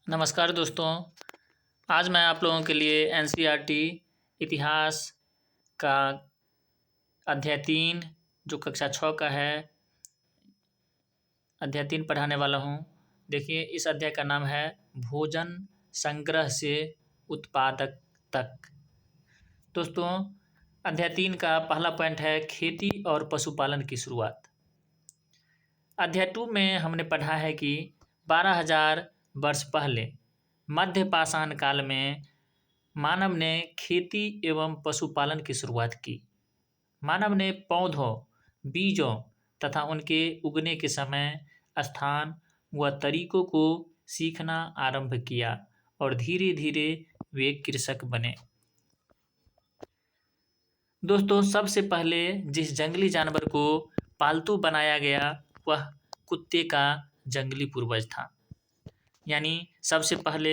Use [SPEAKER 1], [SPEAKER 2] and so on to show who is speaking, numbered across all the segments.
[SPEAKER 1] नमस्कार दोस्तों। आज मैं आप लोगों के लिए एनसीईआरटी इतिहास का अध्याय 3 जो कक्षा 6 का है अध्याय 3 पढ़ाने वाला हूँ। देखिए, इस अध्याय का नाम है भोजन संग्रह से उत्पादक तक। दोस्तों, अध्याय 3 का पहला पॉइंट है खेती और पशुपालन की शुरुआत। अध्याय 2 में हमने पढ़ा है कि 12,000 वर्ष पहले मध्य पाषाण काल में मानव ने खेती एवं पशुपालन की शुरुआत की। मानव ने पौधों, बीजों तथा उनके उगने के समय, स्थान व तरीकों को सीखना आरंभ किया और धीरे धीरे वे कृषक बने। दोस्तों, सबसे पहले जिस जंगली जानवर को पालतू बनाया गया वह कुत्ते का जंगली पूर्वज था। यानी सबसे पहले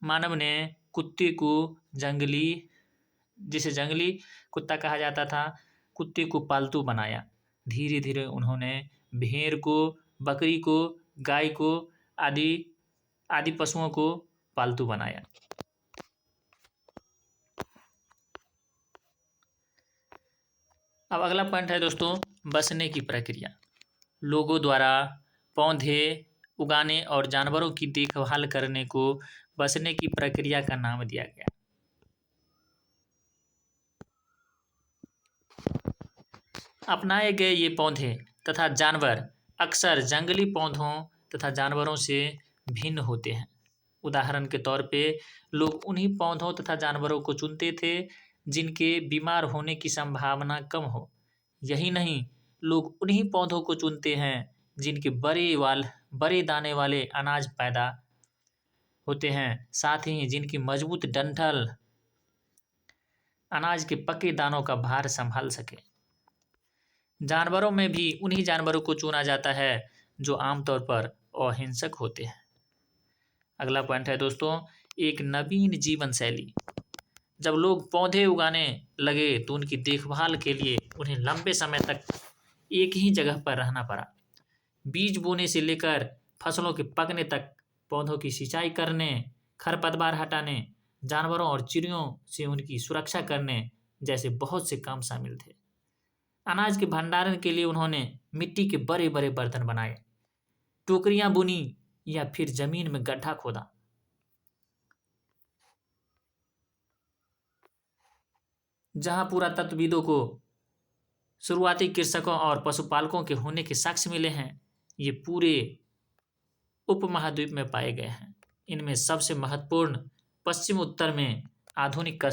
[SPEAKER 1] मानव ने कुत्ते को जिसे जंगली कुत्ता कहा जाता था, कुत्ते को पालतू बनाया। धीरे धीरे उन्होंने भेड़ को, बकरी को, गाय को आदि पशुओं को पालतू बनाया। अब अगला पॉइंट है दोस्तों, बसने की प्रक्रिया। लोगों द्वारा पौधे उगाने और जानवरों की देखभाल करने को बसने की प्रक्रिया का नाम दिया गया। अपनाए गए ये पौधे तथा जानवर अक्सर जंगली पौधों तथा जानवरों से भिन्न होते हैं। उदाहरण के तौर पे लोग उन्हीं पौधों तथा जानवरों को चुनते थे जिनके बीमार होने की संभावना कम हो। यही नहीं, लोग उन्हीं पौधों को चुनते हैं जिनके बड़े दाने वाले अनाज पैदा होते हैं, साथ ही जिनकी मजबूत डंठल अनाज के पके दानों का भार संभाल सके। जानवरों में भी उन्हीं जानवरों को चुना जाता है जो आमतौर पर अहिंसक होते हैं। अगला पॉइंट है दोस्तों, एक नवीन जीवन शैली। जब लोग पौधे उगाने लगे तो उनकी देखभाल के लिए उन्हें लंबे समय तक एक ही जगह पर रहना पड़ा। बीज बोने से लेकर फसलों के पकने तक पौधों की सिंचाई करने, खरपतवार हटाने, जानवरों और चिड़ियों से उनकी सुरक्षा करने जैसे बहुत से काम शामिल थे। अनाज के भंडारण के लिए उन्होंने मिट्टी के बड़े बड़े बर्तन बनाए, टोकरियां बुनी या फिर जमीन में गड्ढा खोदा। जहां पुरातत्वविदों को शुरुआती कृषकों और पशुपालकों के होने के साक्ष्य मिले हैं, ये पूरे उपमहाद्वीप में पाए गए हैं। इनमें सबसे महत्वपूर्ण पश्चिम उत्तर में आधुनिक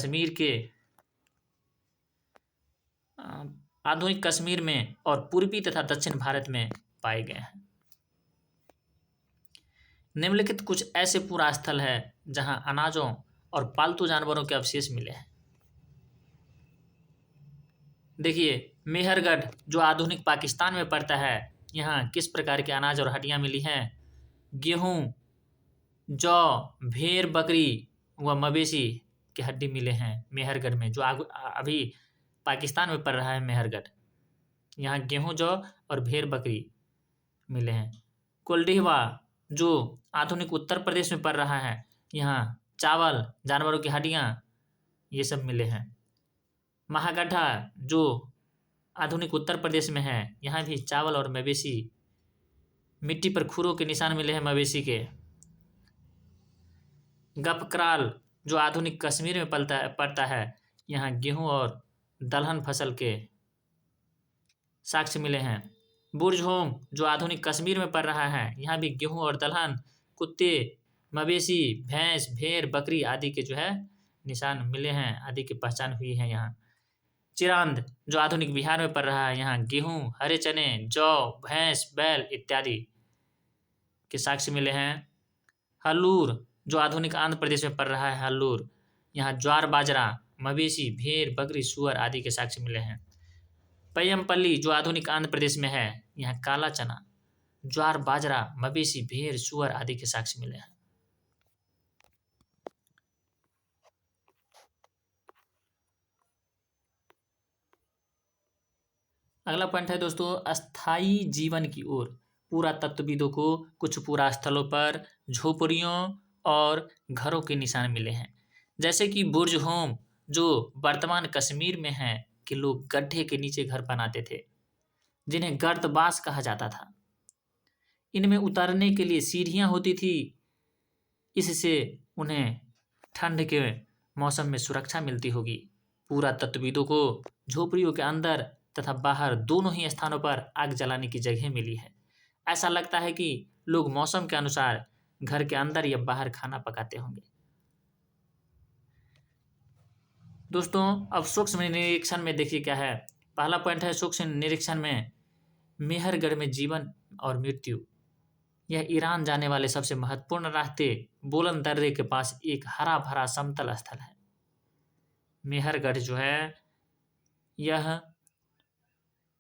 [SPEAKER 1] कश्मीर में और पूर्वी तथा दक्षिण भारत में पाए गए हैं। निम्नलिखित कुछ ऐसे पुरा स्थल है जहां अनाजों और पालतू जानवरों के अवशेष मिले हैं। देखिए, मेहरगढ़ जो आधुनिक पाकिस्तान में पड़ता है, यहाँ किस प्रकार के अनाज और हड्डियां मिली हैं। गेहूं, जौ, भेड़, बकरी व मवेशी के हड्डी मिले हैं मेहरगढ़ में, जो अभी पाकिस्तान में पड़ रहा है मेहरगढ़। यहाँ गेहूं, जौ और भेड़ बकरी मिले हैं। कोल्डिहवा जो आधुनिक उत्तर प्रदेश में पड़ रहा है, यहाँ चावल, जानवरों की हड्डियां ये सब मिले हैं। महागड्ढा जो आधुनिक उत्तर प्रदेश में है, यहाँ भी चावल और मवेशी, मिट्टी पर खुरों के निशान मिले हैं मवेशी के। गपक्राल जो आधुनिक कश्मीर में पड़ता है, यहाँ गेहूं और दलहन फसल के साक्ष्य मिले हैं। बुर्जहोम जो आधुनिक कश्मीर में पड़ रहा है, यहाँ भी गेहूं और दलहन, कुत्ते, मवेशी, भैंस, भेड़, बकरी आदि के जो है निशान मिले हैं, आदि की पहचान हुई है। यहाँ चिरांद जो आधुनिक बिहार में पड़ रहा है, यहाँ गेहूं, हरे चने, जौ, भैंस, बैल इत्यादि के साक्ष्य मिले हैं। हल्लूर जो आधुनिक आंध्र प्रदेश में पड़ रहा है, हल्लूर, यहाँ ज्वार, बाजरा, मवेशी, भेड़, बकरी, सुअर आदि के साक्ष्य मिले हैं। पय्यमपल्ली जो आधुनिक आंध्र प्रदेश में है, यहाँ काला चना, ज्वार, बाजरा, मवेशी, भेड़, सुअर आदि के साक्ष्य मिले हैं। अगला पॉइंट है दोस्तों, अस्थायी जीवन की ओर। पुरातत्वविदों को कुछ पुरा स्थलों पर झोपड़ियों और घरों के निशान मिले हैं। जैसे कि बुर्ज होम जो वर्तमान कश्मीर में है कि लोग गड्ढे के नीचे घर बनाते थे, जिन्हें गर्दबास कहा जाता था। इनमें उतरने के लिए सीढ़ियां होती थी, इससे उन्हें ठंड के मौसम में सुरक्षा मिलती होगी। पुरातत्वविदों को झोपड़ियों के अंदर तथा बाहर दोनों ही स्थानों पर आग जलाने की जगह मिली है। ऐसा लगता है कि लोग मौसम के अनुसार घर के अंदर या बाहर खाना पकाते होंगे। दोस्तों, अब सूक्ष्म निरीक्षण में देखिए क्या है। पहला पॉइंट है सूक्ष्म निरीक्षण में मेहरगढ़ में जीवन और मृत्यु। यह ईरान जाने वाले सबसे महत्वपूर्ण रास्ते बोलन दर्रे के पास एक हरा भरा समतल स्थल है। मेहरगढ़ जो है यह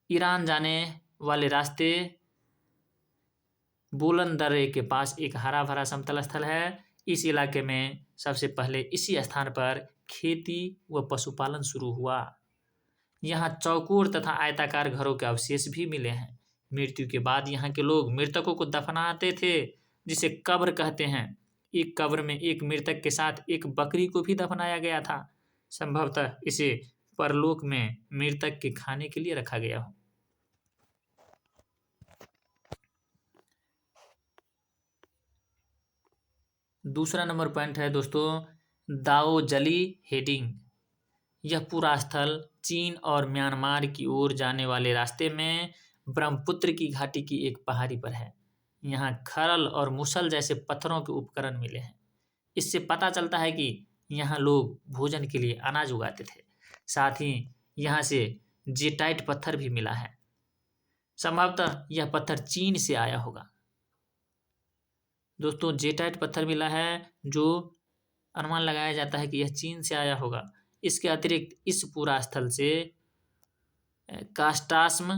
[SPEAKER 1] ईरान जाने वाले रास्ते बोलन दर्रे के पास एक हरा भरा समतल स्थल है। इस इलाके में सबसे पहले इसी स्थान पर खेती व पशुपालन शुरू हुआ। यहाँ चौकोर तथा आयताकार घरों के अवशेष भी मिले हैं। मृत्यु के बाद यहाँ के लोग मृतकों को दफनाते थे, जिसे कब्र कहते हैं। एक कब्र में एक मृतक के साथ एक बकरी को भी दफनाया गया था। संभवतः इसे परलोक में मृतक के खाने के लिए रखा गया हो। दूसरा नंबर पॉइंट है दोस्तों दाओ जली हेडिंग। यह पूरा स्थल चीन और म्यांमार की ओर जाने वाले रास्ते में ब्रह्मपुत्र की घाटी की एक पहाड़ी पर है। यहाँ खरल और मुसल जैसे पत्थरों के उपकरण मिले हैं। इससे पता चलता है कि यहाँ लोग भोजन के लिए अनाज उगाते थे। साथ ही यहाँ से जेटाइट पत्थर भी मिला है। संभवतः यह पत्थर चीन से आया होगा। दोस्तों, जेटाइट पत्थर मिला है जो अनुमान लगाया जाता है कि यह चीन से आया होगा। इसके अतिरिक्त इस पूरा स्थल से कास्टास्म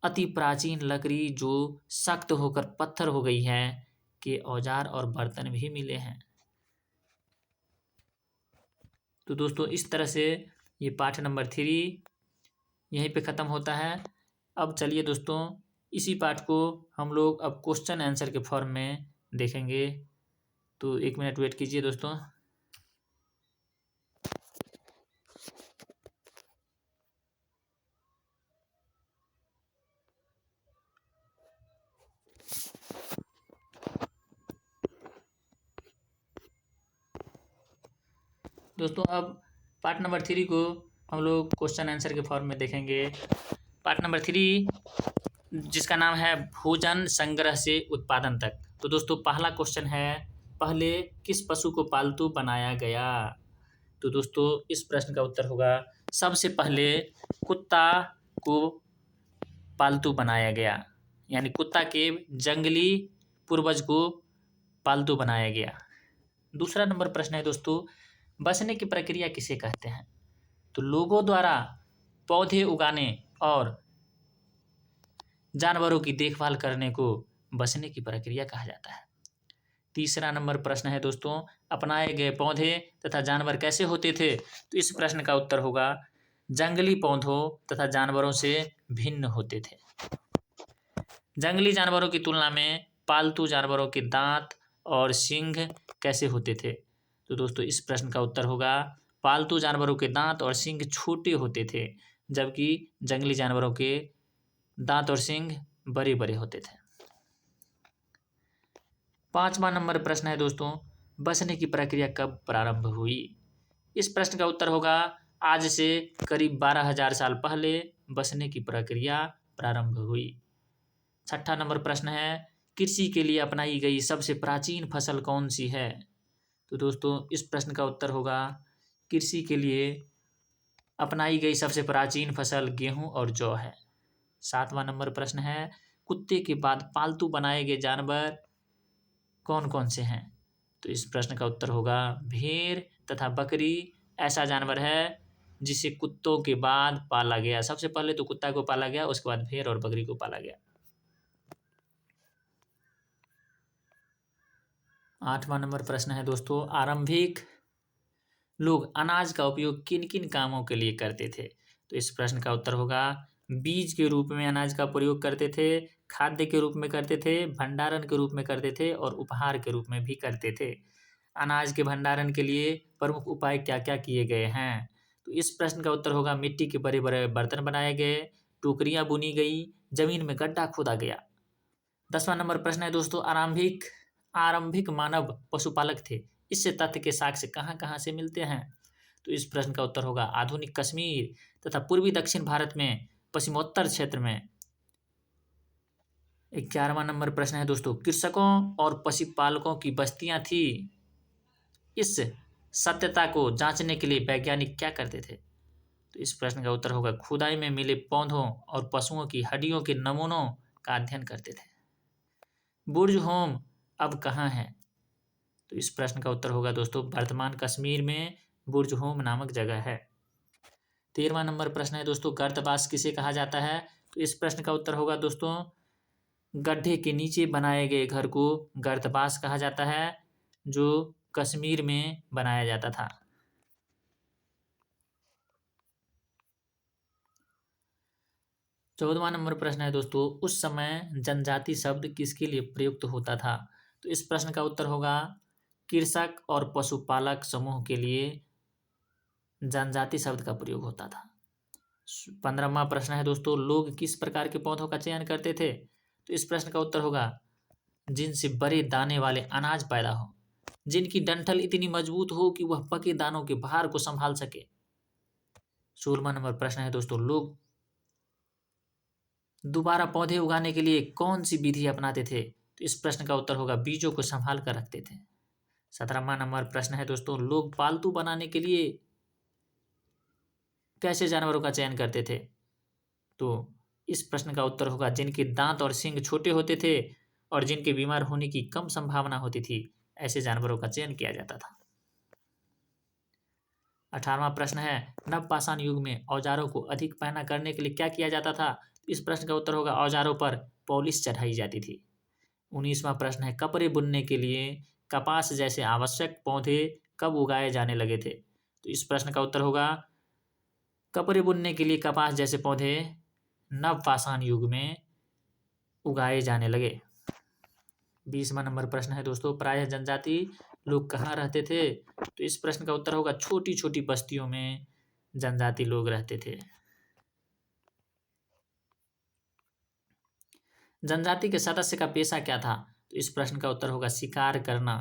[SPEAKER 1] अति प्राचीन लकड़ी जो सख्त होकर पत्थर हो गई है के औजार और बर्तन भी मिले हैं। तो दोस्तों, इस तरह से ये पाठ नंबर 3 यहीं पे ख़त्म होता है। अब चलिए दोस्तों, इसी पाठ को हम लोग अब क्वेश्चन आंसर के फॉर्म में देखेंगे। तो 1 मिनट वेट कीजिए दोस्तों। दोस्तों, अब पार्ट नंबर 3 को हम लोग क्वेश्चन आंसर के फॉर्म में देखेंगे। पार्ट नंबर 3 जिसका नाम है भोजन संग्रह से उत्पादन तक। तो दोस्तों, पहला क्वेश्चन है पहले किस पशु को पालतू बनाया गया। तो दोस्तों, इस प्रश्न का उत्तर होगा सबसे पहले कुत्ता को पालतू बनाया गया, यानी कुत्ता के जंगली पूर्वज को पालतू बनाया गया। दूसरा नंबर प्रश्न है दोस्तों बसने की प्रक्रिया किसे कहते हैं। तो लोगों द्वारा पौधे उगाने और जानवरों की देखभाल करने को बसने की प्रक्रिया कहा जाता है। तीसरा नंबर प्रश्न है दोस्तों अपनाए गए पौधे तथा जानवर कैसे होते थे। तो इस प्रश्न का उत्तर होगा जंगली पौधों तथा जानवरों से भिन्न होते थे। जंगली जानवरों की तुलना में पालतू जानवरों के दांत और सींग कैसे होते थे। तो दोस्तों, इस प्रश्न का उत्तर होगा पालतू जानवरों के दांत और सींग छोटे होते थे, जबकि जंगली जानवरों के दांत और सींग बड़े बड़े होते थे। 5वां नंबर प्रश्न है दोस्तों बसने की प्रक्रिया कब प्रारंभ हुई। इस प्रश्न का उत्तर होगा आज से करीब 12,000 साल पहले बसने की प्रक्रिया प्रारंभ हुई। 6वां नंबर प्रश्न है कृषि के लिए अपनाई गई सबसे प्राचीन फसल कौन सी है। तो दोस्तों, इस प्रश्न का उत्तर होगा कृषि के लिए अपनाई गई सबसे प्राचीन फसल गेहूं और जौ है। 7वां नंबर प्रश्न है कुत्ते के बाद पालतू बनाए गए जानवर कौन कौन से हैं। तो इस प्रश्न का उत्तर होगा भेड़ तथा बकरी ऐसा जानवर है जिसे कुत्तों के बाद पाला गया। सबसे पहले तो कुत्ता को पाला गया, उसके बाद भेड़ और बकरी को पाला गया। 8वां नंबर प्रश्न है दोस्तों आरंभिक लोग अनाज का उपयोग किन किन कामों के लिए करते थे। तो इस प्रश्न का उत्तर होगा बीज के रूप में अनाज का प्रयोग करते थे, खाद्य के रूप में करते थे, भंडारण के रूप में करते थे और उपहार के रूप में भी करते थे। अनाज के भंडारण के लिए प्रमुख उपाय क्या क्या किए गए हैं? तो इस प्रश्न का उत्तर होगा मिट्टी के बड़े बड़े बर्तन बनाए गए, टोकरियां बुनी गई, जमीन में गड्ढा खोदा गया। 10वां नंबर प्रश्न है दोस्तों, आरंभिक आरंभिक मानव पशुपालक थे, इससे तथ्य के साक्ष्य कहाँ कहाँ से मिलते हैं? तो इस प्रश्न का उत्तर होगा आधुनिक कश्मीर तथा पूर्वी दक्षिण भारत में, पश्चिमोत्तर क्षेत्र में। 11वां नंबर प्रश्न है दोस्तों, कृषकों और पशुपालकों की बस्तियां थी, इस सत्यता को जांचने के लिए वैज्ञानिक क्या करते थे? तो इस प्रश्न का उत्तर होगा खुदाई में मिले पौधों और पशुओं की हड्डियों के नमूनों का अध्ययन करते थे। बुर्ज होम अब कहाँ है? तो इस प्रश्न का उत्तर होगा दोस्तों वर्तमान कश्मीर में बुर्ज होम नामक जगह है। 13वां नंबर प्रश्न है दोस्तों, गर्तवास किसे कहा जाता है? तो इस प्रश्न का उत्तर होगा दोस्तों गड्ढे के नीचे बनाए गए घर को गर्तवास कहा जाता है, जो कश्मीर में बनाया जाता था। 14वां नंबर प्रश्न है दोस्तों, उस समय जनजाति शब्द किसके लिए प्रयुक्त होता था? तो इस प्रश्न का उत्तर होगा कृषक और पशुपालक समूह के लिए जनजाति शब्द का प्रयोग होता था। 15वां प्रश्न है दोस्तों, लोग किस प्रकार के पौधों का चयन करते थे? तो इस प्रश्न का उत्तर होगा जिनसे बड़े दाने वाले अनाज पैदा हो, जिनकी डंठल इतनी मजबूत हो कि वह पके दानों के भार को संभाल सके। 16वां नंबर प्रश्न है दोस्तों, लोग दोबारा पौधे उगाने के लिए कौन सी विधि अपनाते थे? तो इस प्रश्न का उत्तर होगा बीजों को संभाल कर रखते थे। 17वां नंबर प्रश्न है दोस्तों, लोग पालतू बनाने के लिए कैसे जानवरों का चयन करते थे? तो इस प्रश्न का उत्तर होगा जिनके दांत और सींग छोटे होते थे और जिनके बीमार होने की कम संभावना होती थी, ऐसे जानवरों का चयन किया जाता था। 18वां प्रश्न है, नवपाषाण युग में औजारों को अधिक पहना करने के लिए क्या किया जाता था? इस प्रश्न का उत्तर होगा औजारों पर पॉलिश चढ़ाई जाती थी। 19वां प्रश्न है, कपड़े बुनने के लिए कपास जैसे आवश्यक पौधे कब उगाए जाने लगे थे? तो इस प्रश्न का उत्तर होगा कपड़े बुनने के लिए कपास जैसे पौधे नवपाषाण युग में उगाए जाने लगे। 20वां नंबर प्रश्न है दोस्तों, प्रायः जनजाति लोग कहाँ रहते थे? तो इस प्रश्न का उत्तर होगा छोटी छोटी बस्तियों में जनजाति लोग रहते थे। जनजाति के सदस्य का पेशा क्या था? तो इस प्रश्न का उत्तर होगा शिकार करना,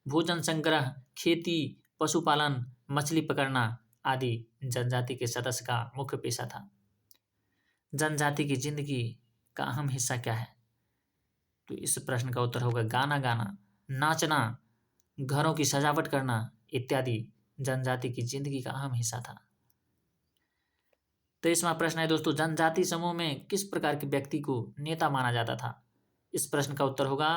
[SPEAKER 1] भोजन संग्रह, खेती, पशुपालन, मछली पकड़ना आदि जनजाति के सदस्य का मुख्य पेशा था। जनजाति की जिंदगी का अहम हिस्सा क्या है? तो इस प्रश्न का उत्तर होगा गाना गाना, नाचना, घरों की सजावट करना इत्यादि जनजाति की जिंदगी का अहम हिस्सा था। 23वां प्रश्न है दोस्तों, जनजाति समूह में किस प्रकार के व्यक्ति को नेता माना जाता था? इस प्रश्न का उत्तर होगा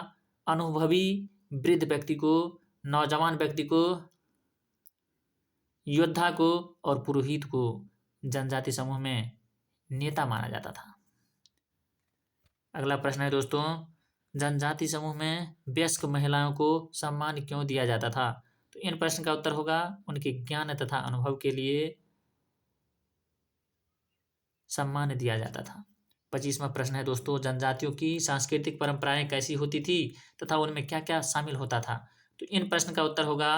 [SPEAKER 1] अनुभवी वृद्ध व्यक्ति को, नौजवान व्यक्ति को, योद्धा को और पुरोहित को जनजाति समूह में नेता माना जाता था। अगला प्रश्न है दोस्तों, जनजाति समूह में वयस्क महिलाओं को सम्मान क्यों दिया जाता था? तो इन प्रश्न का उत्तर होगा उनके ज्ञान तथा अनुभव के लिए सम्मान दिया जाता था। 25वां प्रश्न है दोस्तों, जनजातियों की सांस्कृतिक परंपराएं कैसी होती थी तथा उनमें क्या क्या शामिल होता था? तो इन प्रश्न का उत्तर होगा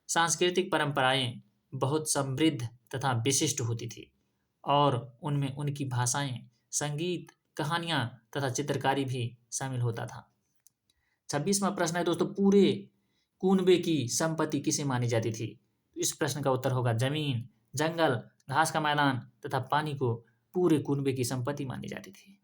[SPEAKER 1] सांस्कृतिक परंपराएं बहुत समृद्ध तथा विशिष्ट होती थी और उनमें उनकी भाषाएं, संगीत, कहानियां तथा चित्रकारी भी शामिल होता था। 26वां प्रश्न है दोस्तों, पूरे कुनबे की संपत्ति किसे मानी जाती थी? तो इस प्रश्न का उत्तर होगा जमीन, जंगल, घास का मैदान तथा पानी को पूरे कुनबे की संपत्ति मानी जाती थी।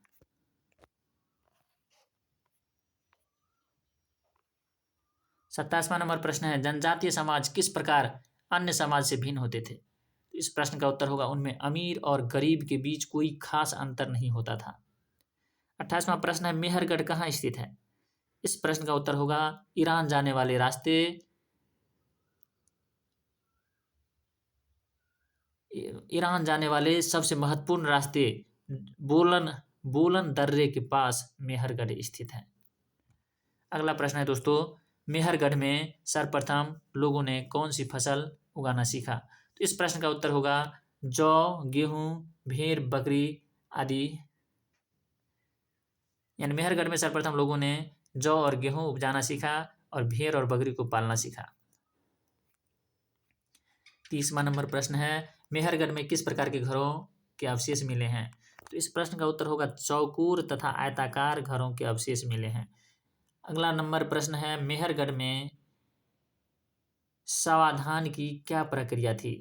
[SPEAKER 1] 27वां नंबर प्रश्न है, जनजातीय समाज किस प्रकार अन्य समाज से भिन्न होते थे? तो इस प्रश्न का उत्तर होगा उनमें अमीर और गरीब के बीच कोई खास अंतर नहीं होता था। 28वां प्रश्न है, मेहरगढ़ कहाँ स्थित है? इस प्रश्न का उत्तर होगा ईरान जाने वाले रास्ते, ईरान जाने वाले सबसे महत्वपूर्ण रास्ते बोलन दर्रे के पास मेहरगढ़ स्थित है। अगला प्रश्न है दोस्तों, मेहरगढ़ में सर्वप्रथम लोगों ने कौन सी फसल उगाना सीखा? तो इस प्रश्न का उत्तर होगा जौ, गेहूं, भेड़, बकरी आदि यानी मेहरगढ़ में सर्वप्रथम लोगों ने जौ और गेहूं उपजाना सीखा और भेड़ और बकरी को पालना सीखा। 30वां नंबर प्रश्न है, मेहरगढ़ में किस प्रकार के घरों के अवशेष मिले हैं? तो इस प्रश्न का उत्तर होगा चौकोर तथा आयताकार घरों के अवशेष मिले हैं। अगला नंबर प्रश्न है, मेहरगढ़ में शवाधान की क्या प्रक्रिया थी?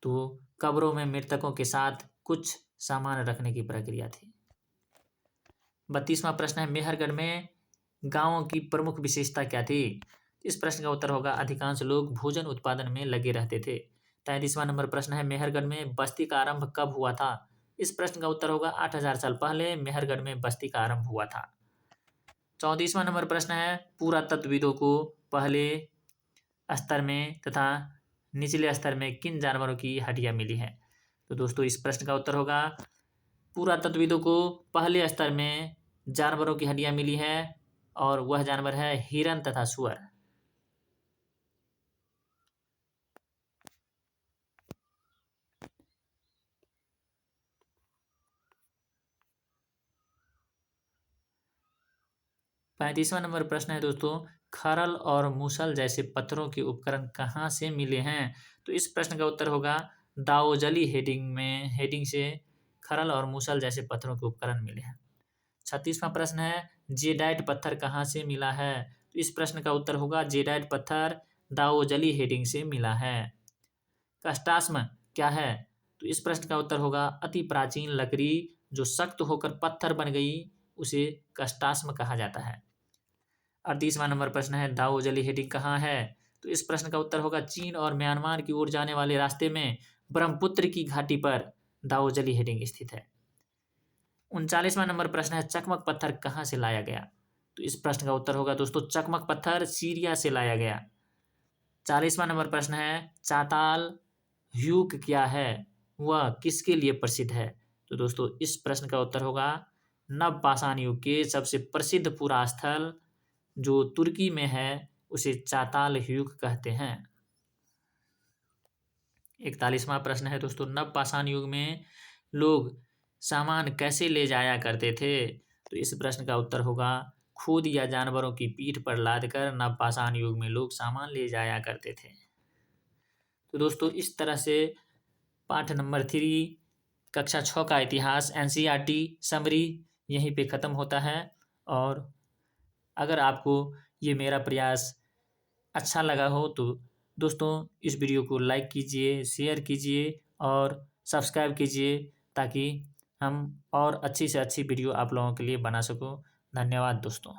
[SPEAKER 1] तो कब्रों में मृतकों के साथ कुछ सामान रखने की प्रक्रिया थी। 32वां प्रश्न है, मेहरगढ़ में गांवों की प्रमुख विशेषता क्या थी? इस प्रश्न का उत्तर होगा अधिकांश लोग भोजन उत्पादन में लगे रहते थे। 33वां नंबर प्रश्न है, मेहरगढ़ में बस्ती का आरंभ कब हुआ था? इस प्रश्न का उत्तर होगा 8000 साल पहले मेहरगढ़ में बस्ती का आरंभ हुआ था। 34वां नंबर प्रश्न है, पुरातत्वविदों को पहले स्तर में तथा निचले स्तर में किन जानवरों की हड्डियां मिली है? तो दोस्तों इस प्रश्न का उत्तर होगा पुरातत्वविदों को पहले स्तर में जानवरों की हड्डियां मिली है और वह जानवर है हिरन तथा सुअर। पैंतीसवां नंबर प्रश्न है दोस्तों, खरल और मूसल जैसे पत्थरों के उपकरण कहाँ से मिले हैं? तो इस प्रश्न का उत्तर होगा दाओजली हेडिंग से खरल और मूसल जैसे पत्थरों के उपकरण मिले हैं। 36वां प्रश्न है, जेडाइट पत्थर कहाँ से मिला है? तो इस प्रश्न का उत्तर होगा जेडाइट पत्थर दाओजली हेडिंग से मिला है। कस्टास्म क्या है? तो इस प्रश्न का उत्तर होगा अति प्राचीन लकड़ी जो सख्त होकर पत्थर बन गई उसे कस्टास्म कहा जाता है। 38वां नंबर प्रश्न है, दाओजली हेडिंग कहाँ है? तो इस प्रश्न का उत्तर होगा चीन और म्यांमार की ओर जाने वाले रास्ते में ब्रह्मपुत्र की घाटी पर दाओजली हेडिंग स्थित है। 39वां नंबर प्रश्न है, चकमक पत्थर कहाँ से लाया गया? तो इस प्रश्न का उत्तर होगा दोस्तों चकमक पत्थर सीरिया से लाया गया। 40वां नंबर प्रश्न है, चाताल ह्यूक क्या है? वह किसके लिए प्रसिद्ध है? तो दोस्तों इस प्रश्न का उत्तर होगा नवपाषाण युग के सबसे प्रसिद्ध पुरास्थल जो तुर्की में है उसे चाताल ह्यूक कहते हैं। 41वां प्रश्न है दोस्तों, नवपाषाण युग में लोग सामान कैसे ले जाया करते थे? तो इस प्रश्न का उत्तर होगा खुद या जानवरों की पीठ पर लादकर नवपाषाण युग में लोग सामान ले जाया करते थे। तो दोस्तों इस तरह से पाठ नंबर 3 कक्षा 6 का इतिहास NCERT समरी यहीं पे ख़त्म होता है। और अगर आपको ये मेरा प्रयास अच्छा लगा हो तो दोस्तों इस वीडियो को लाइक कीजिए, शेयर कीजिए और सब्सक्राइब कीजिए ताकि हम और अच्छी से अच्छी वीडियो आप लोगों के लिए बना सकूं। धन्यवाद दोस्तों।